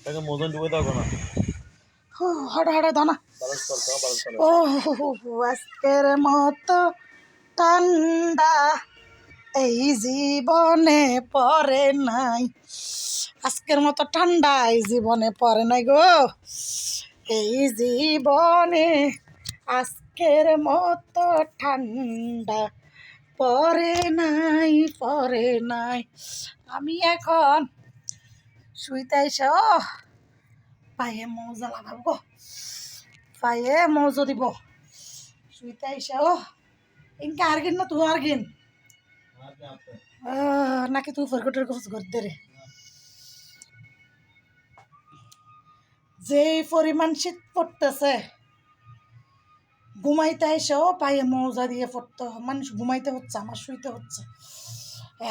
তাকে মোজন ডুবে দাও না। হাঁটা হাঁটা দাও না। ও আজকের মতো ঠান্ডা এই জীবনে পড়ে নাই। আজকের মতো ঠান্ডা এই জীবনে পড়ে নাই গো। এই জীবনে আজকের মতো ঠান্ডা পড়ে নাই। আমি এখন শুইতে এসে পায়ে মৌজা লাগাবো গো, পায়ে মৌজা দিব। শুইতে এসে ইনকা আরগিন না তুই আরগিন নাকি তুই ফরকটের গোস করতে রে। যে পরিমাণ শীত পড়তেছে, ঘুমাইতে এসেও পায়ে মৌজা দিয়ে পড়তে মানুষ ঘুমাইতে হচ্ছে, আমার শুইতে হচ্ছে।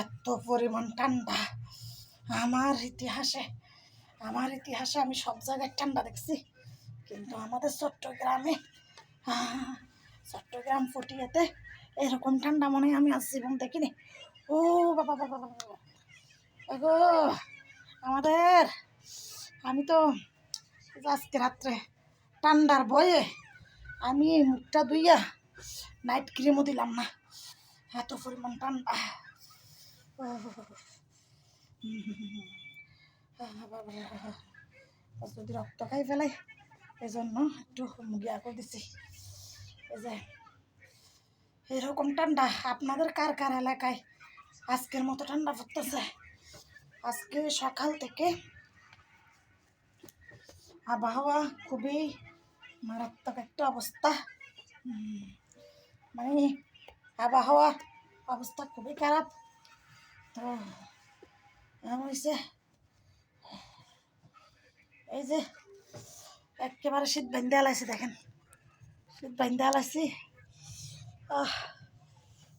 এত পরিমাণ ঠান্ডা আমার ইতিহাসে আমি সব জায়গায় ঠান্ডা দেখছি, কিন্তু আমাদের চট্টগ্রাম ফুটিয়াতে এরকম ঠান্ডা মনে হয় আমি আজ জীবন দেখিনি। ও বাবা বাবা বাবা এগো আমাদের, আমি তো আজকে রাত্রে ঠান্ডার ভয়ে আমি মুখটা ধুইয়া নাইট ক্রিমও দিলাম না, এত পরিমাণ ঠান্ডা। যদি রক্ত খাই ফেলাই এই জন্য একটু মুগিয়া করে দিছি। এই যে এরকম ঠান্ডা আপনাদের কার কার এলাকায় আজকের মতো ঠান্ডা পড়তেছে? আজকে সকাল থেকে আবহাওয়া খুবই মারাত্মক একটা অবস্থা, মানে আবহাওয়া অবস্থা খুবই খারাপ। তো হয়েছে এই যে একেবারে শীত বান্ধে আলাইছি, দেখেন শীত বান্ধে আলাইছি,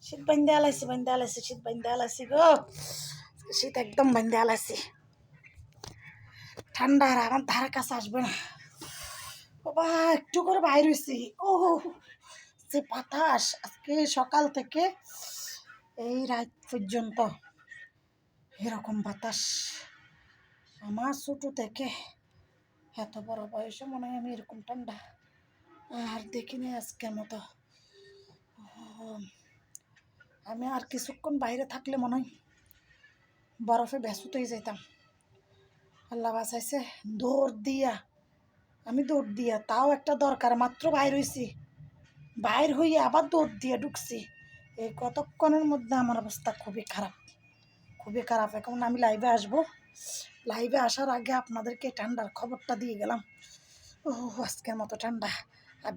শীত বান্ধে আলাইছি গো, শীত একদম বান্ধে আলাইছি। ঠান্ডা আর আমার ধারে কাছে আসবে না বাবা, একটু করে বাইর হয়েছি। ও যে বাতাস আজকে সকাল থেকে এই রাত পর্যন্ত এরকম বাতাস আমার ছোট থেকে এত বড় বয়সে মনে হয় আমি এরকম ঠান্ডা আর দেখিনি আজকের মতো। আমি আর কিছুক্ষণ বাইরে থাকলে মনে হয় বরফে ভেসুত হয়ে যেতাম। আল্লাহ বাঁচাইছে, আমি দৌড় দিয়া তাও একটা দরকার মাত্র বাইর হইয়া আবার দৌড় দিয়ে ঢুকছি। এই কতক্ষণের মধ্যে আমার অবস্থা খুবই খারাপ। এখন আমি লাইভে আসবো, লাইভে আসার আগে আপনাদেরকে ঠান্ডার খবরটা দিয়ে গেলাম। ও আজকের মতো ঠান্ডা আর